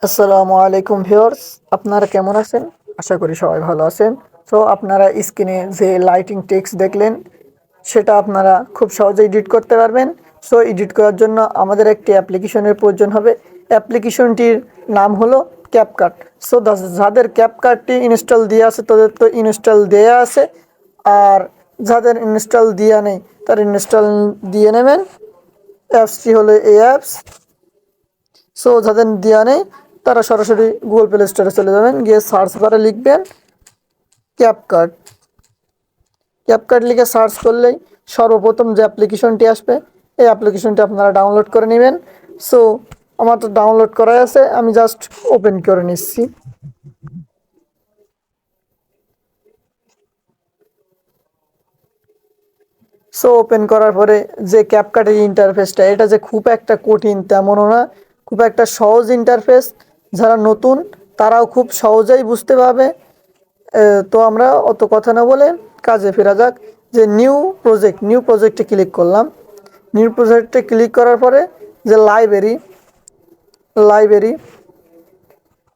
আসসালামু আলাইকুম ভিউয়ার্স, আপনারা কেমন আছেন? আশা করি সবাই ভালো আছেন। তো আপনারা স্ক্রিনে যে লাইটিং টেক্সট দেখলেন সেটা আপনারা খুব সহজে এডিট করতে পারবেন। সো এডিট করার জন্য আমাদের একটি অ্যাপ্লিকেশনের প্রয়োজন হবে। অ্যাপ্লিকেশনটির নাম হলো ক্যাপকাট। সো যাদের ক্যাপকাটটি ইনস্টল দিয়ে আছে তাদের তো ইনস্টল দেয়া আছে, আর যাদের ইনস্টল দেওয়া নেই তার ইনস্টল দিয়ে নেবেন। অ্যাপসটি হলো এই অ্যাপস। সো যাদের দেওয়া নেই তারা সরাসরি গুগল প্লে স্টোরে চলে যাবেন, গিয়ে সার্চ বারে লিখবেন ক্যাপকাট। ক্যাপকাট লিখে সার্চ করলেই সর্বপ্রথম যে অ্যাপ্লিকেশনটি আসবে এই অ্যাপ্লিকেশনটি আপনারা ডাউনলোড করে নেবেন। সো আমার তো ডাউনলোড করাই আছে, আমি জাস্ট ওপেন করে নিচ্ছি। সো ওপেন করার পরে যে ক্যাপকাটের ইন্টারফেসটা, এটা যে খুব একটা কঠিন তেমনও না, খুব একটা সহজ ইন্টারফেস। যারা নতুন তারাও খুব সহজেই বুঝতে পারবে। তো আমরা অত কথা না বলে কাজে ফেরা যাক। যে নিউ প্রজেক্টে ক্লিক করলাম। নিউ প্রজেক্টে ক্লিক করার পরে যে লাইব্রেরি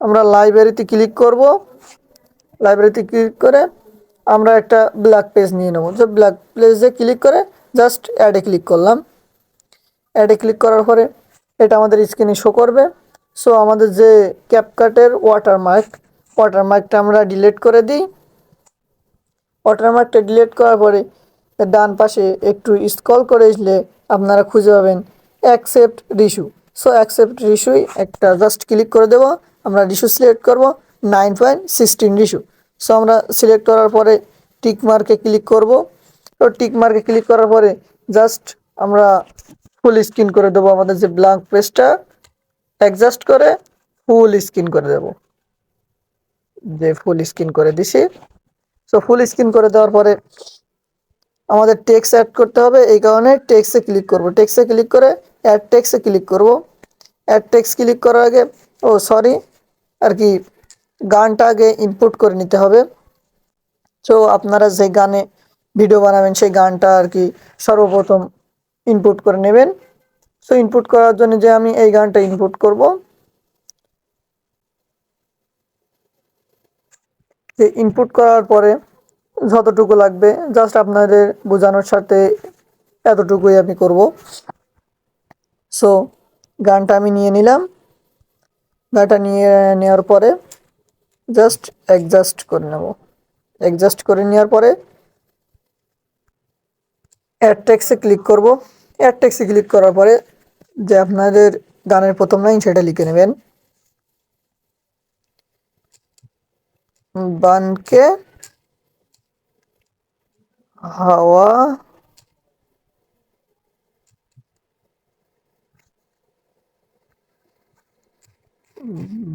আমরা লাইব্রেরিতে ক্লিক করব। লাইব্রেরিতে ক্লিক করে আমরা একটা ব্ল্যাক পেজ নিয়ে নেব। যে ব্ল্যাক পেজে ক্লিক করে জাস্ট অ্যাডে ক্লিক করলাম। অ্যাডে ক্লিক করার পরে এটা আমাদের স্ক্রিনে শো করবে। সো আমাদের যে ক্যাপকাটের ওয়াটারমার্কটা আমরা ডিলিট করে দিই। ওয়াটারমার্কটা ডিলিট করার পরে ডান পাশে একটু স্ক্রল করে আসলে আপনারা খুঁজে পাবেন অ্যাকসেপ্ট রিস্যু। সো অ্যাকসেপ্ট রিস্যুই একটা জাস্ট ক্লিক করে দেবো। আমরা রিস্যু সিলেক্ট করব 9.16 রিস্যু। সো আমরা সিলেক্ট করার পরে টিক মার্কে ক্লিক করব। তো টিক মার্কে ক্লিক করার পরে জাস্ট আমরা ফুল স্ক্রিন করে দেবো। আমাদের যে ব্ল্যাঙ্ক পেজটা অ্যাডজাস্ট করে ফুল স্ক্রিন করে দেব। যে ফুল স্ক্রিন করে দিছি। সো ফুল স্ক্রিন করে দেওয়ার পরে আমাদের টেক্সট অ্যাড করতে হবে, এই কারণে টেক্সটে ক্লিক করব। টেক্সটে ক্লিক করে অ্যাড টেক্সটে ক্লিক করব। অ্যাড টেক্সট ক্লিক করার আগে আর কি গানটা আগে ইনপুট করে নিতে হবে। সো আপনারা যে গানে ভিডিও বানাবেন সেই গানটা আর কি সর্বপ্রথম ইনপুট করে নেবেন। সো ইনপুট করার জন্য যে আমি এই গানটা ইনপুট করব। যে ইনপুট করার পরে যতটুকু লাগবে জাস্ট আপনাদের বোঝানোর সাথে এতটুকুই আমি করব। সো গানটা আমি নিয়ে নিলাম। গানটা নিয়ে নেওয়ার পরে জাস্ট অ্যাডজাস্ট করে নেব। অ্যাডজাস্ট করে নেওয়ার পরে অ্যাড টেক্সটে ক্লিক করব। অ্যাড টেক্সটে ক্লিক করার পরে যে আপনাদের গানের প্রথম লাইন সেটা লিখে নেবেন। বানকে হাওয়া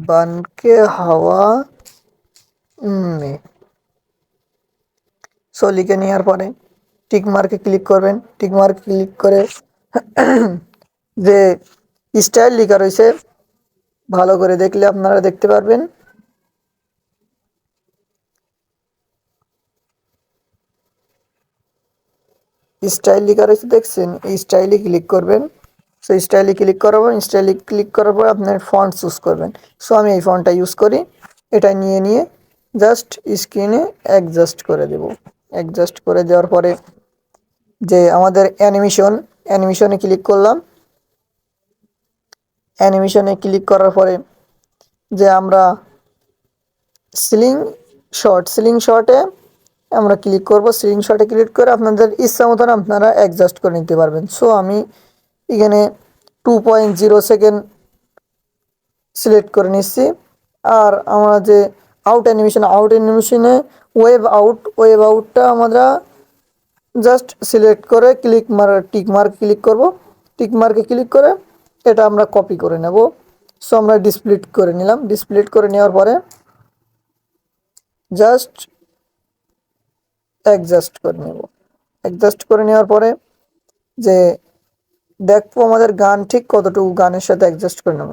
বানকে হাওয়া में। সো লিখে নেওয়ার পরে টিক মার্কে ক্লিক করবেন। টিক মার্কে ক্লিক করে যে স্টাইল লেখা রয়েছে ভালো করে দেখলে আপনারা দেখতে পারবেন। স্টাইল লেখা রয়েছে দেখছেন, এই স্টাইলে ক্লিক করবেন। সো স্টাইলে ক্লিক করাবো। স্টাইলে ক্লিক করার পর আপনার ফন্ট চুজ করবেন। সো আমি এই ফন্টটা ইউজ করি। এটা নিয়ে জাস্ট স্ক্রিনে অ্যাডজাস্ট করে দেব। অ্যাডজাস্ট করে দেওয়ার পরে যে আমাদের অ্যানিমেশনে ক্লিক করলাম। অ্যানিমেশনে ক্লিক করার পরে যে আমরা সিলিং শটে আমরা ক্লিক করব। সিলিং শটে ক্লিক করে আপনাদের ইচ্ছা মতন আপনারা অ্যাডজাস্ট করে নিতে পারবেন। সো আমি এখানে 2.0 সেকেন্ড সিলেক্ট করে নিচ্ছি। আর আমরা যে আউট অ্যানিমেশনে ওয়েব আউটটা আমরা জাস্ট সিলেক্ট করে টিক মার্ক ক্লিক করব। টিক মার্কে ক্লিক করে এটা আমরা কপি করে নেব। সো আমরা ডিসপ্লিট করে নিলাম। ডিসপ্লিট করে নেওয়ার পরে জাস্ট অ্যাডজাস্ট করে নেব। অ্যাডজাস্ট করে নেওয়ার পরে যে দেখবো আমাদের গান ঠিক কতটুকু গানের সাথে অ্যাডজাস্ট করে নেব।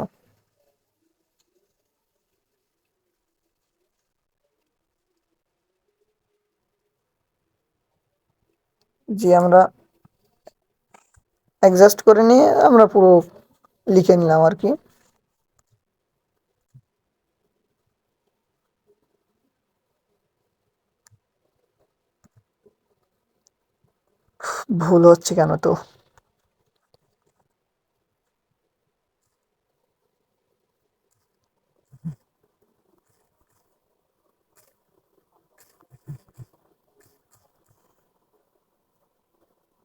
যে আমরা অ্যাডজাস্ট করে নিয়ে আমরা পুরো লিখে নিলাম আর কি। ভুল হচ্ছে কেন তো?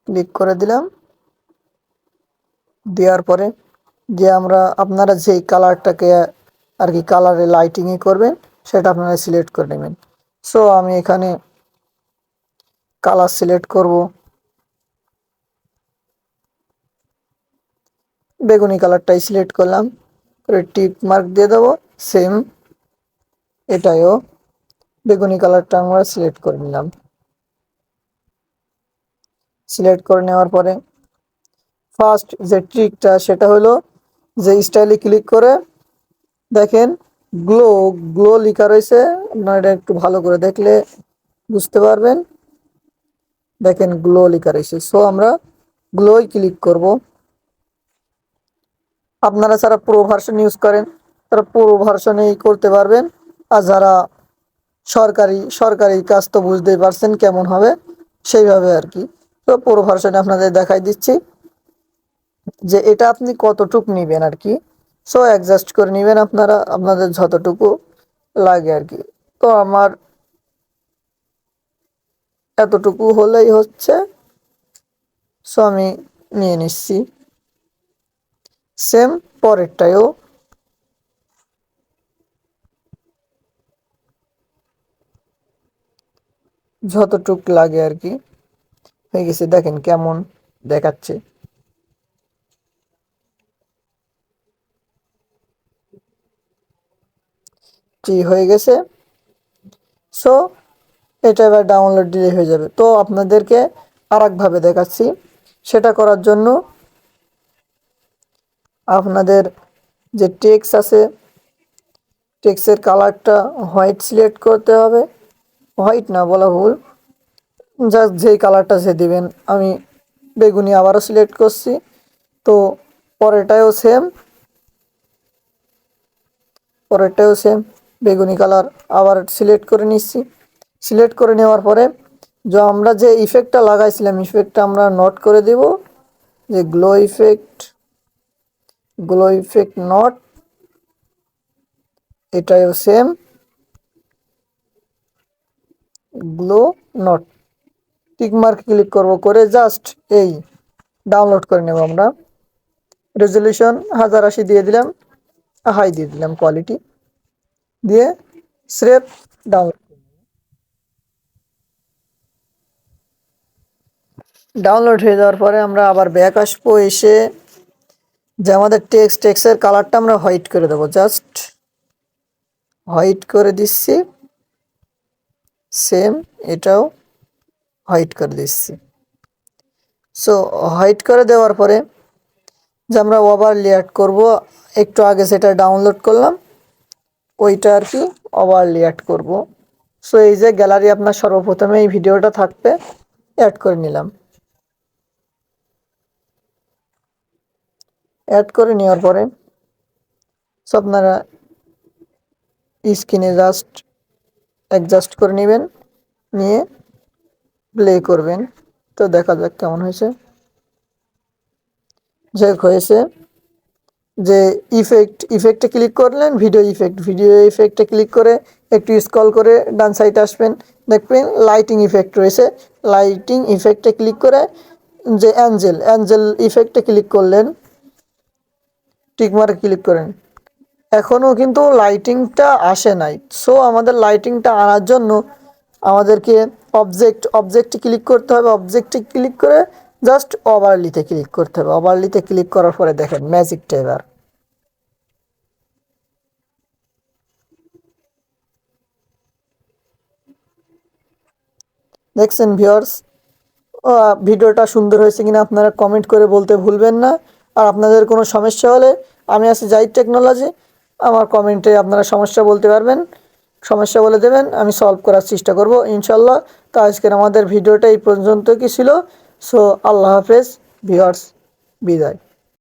ক্লিক করে দিলাম। দেওয়ার পরে যে আপনারা যেই কালারটাকে আর কি কালারে লাইটিংয়ে করবেন সেটা আপনারা সিলেক্ট করে নেবেন। সো আমি এখানে কালার সিলেক্ট করব, বেগুনি কালারটাই সিলেক্ট করলাম, করে টিক মার্ক দিয়ে দেবো। সেম এটাইও বেগুনি কালারটা আমরা সিলেক্ট করে নিলাম। সিলেক্ট করে নেওয়ার পরে ফার্স্ট যে ট্রিকটা সেটা হলো যে স্টাইলে ক্লিক করে দেখেন গ্লো গ্লো লেখা রয়েছে, আপনারা এটা একটু ভালো করে দেখলে বুঝতে পারবেন। দেখেন গ্লো লেখা রয়েছে, সো আমরা গ্লোই ক্লিক করব। আপনারা যারা প্রো ভার্সন ইউজ করেন তারা প্রো ভার্সনেই করতে পারবেন, আর যারা সরকারি সরকারি কাজ তো বুঝতেই পারছেন কেমন হবে, সেইভাবে আর কি। তো প্রো ভার্সনে আপনাদের দেখাই দিচ্ছি যে এটা আপনি কতটুক নেবেন আর কি। সো অ্যাডজাস্ট করে নেবেন আপনারা আপনাদের যতটুকু লাগে আর কি। তো আমার এতটুকু হলেই হচ্ছে, সো আমি নিয়ে নিচ্ছি। সেম পরেরটাও যতটুক লাগে আর কি হয়ে গেছে। দেখেন কেমন দেখাচ্ছে। হয়ে গেছে। সো এটা এবার ডাউনলোড দিলে হয়ে যাবে। তো আপনাদেরকে আর একভাবে দেখাচ্ছি। সেটা করার জন্য আপনাদের যে টেক্সট আছে টেক্সটের কালারটা হোয়াইট সিলেক্ট করতে হবে। হোয়াইট না বলা ভুল, জাস্ট যেই কালারটা সে দিবেন। আমি বেগুনি আবারও সিলেক্ট করছি। তো পরেরটাও সেম বেগুনি কালার আবার সিলেক্ট করে নিচ্ছি। সিলেক্ট করে নেওয়ার পরে আমরা যে ইফেক্টটা লাগাইছিলাম ইফেক্টটা আমরা নোট করে দেব যে গ্লো ইফেক্ট নট, এটাও same glow not. Tick mark click করব, করে জাস্ট এই ডাউনলোড করে নেব আমরা। রেজলিউশন 1080 দিয়ে দিলাম, হাই দিয়ে দিলাম, কোয়ালিটি দিয়ে স্রেফ ডাউনলোড। ডাউনলোড হয়ে যাওয়ার পরে আমরা আবার ব্যাক আসবো, এসে যে আমাদের টেক্সটের কালারটা আমরা হোয়াইট করে দেবো, জাস্ট হোয়াইট করে দিচ্ছি। সেম এটাও হোয়াইট করে দিচ্ছি। সো হোয়াইট করে দেওয়ার পরে যে আমরা ওভারলি অ্যাড করব, একটু আগে সেটা ডাউনলোড করলাম ওইটা আর কি ওভারলি অ্যাড করব। সো এই যে গ্যালারি আপনার সর্বপ্রথমে এই ভিডিওটা থাকবে, অ্যাড করে নিলাম। অ্যাড করে নেওয়ার পরে সো আপনারা স্ক্রিনে জাস্ট অ্যাডজাস্ট করে নেবেন, নিয়ে প্লে করবেন। তো দেখা যাক কেমন হয়েছে। যে হয়েছে যে ইফেক্টে ক্লিক করলেন, ভিডিও ইফেক্টে ক্লিক করে একটু স্ক্রল করে ডান সাইডে আসবেন, দেখবেন লাইটিং ইফেক্ট রয়েছে। লাইটিং ইফেক্টে ক্লিক করে যে অ্যাঞ্জেল ইফেক্টে ক্লিক করলেন, টিকমার্কে ক্লিক করেন। এখনও কিন্তু লাইটিংটা আসে নাই। সো আমাদের লাইটিংটা আনার জন্য আমাদেরকে অবজেক্টে ক্লিক করতে হবে। অবজেক্টে ক্লিক করে জাস্ট ওভারলিতে ক্লিক করতে হবে। ওভারলিতে ক্লিক করার পরে দেখেন ম্যাজিকটা এবার দেখছেন ভিউয়ার্স। ভিডিওটা সুন্দর হয়েছে কিনা আপনারা কমেন্ট করে বলতে ভুলবেন না। আর আপনাদের কোনো সমস্যা হলে আমি আছি জাহিদ টেকনোলজি, আমার কমেন্টে আপনারা সমস্যা বলতে পারবেন, সমস্যা বলে দেবেন, আমি সলভ করার চেষ্টা করব ইনশাল্লাহ। তো আজকের আমাদের ভিডিওটা এই পর্যন্ত কি ছিল। সো আল্লাহ হাফেজ ভিউয়ার্স। বিদায়।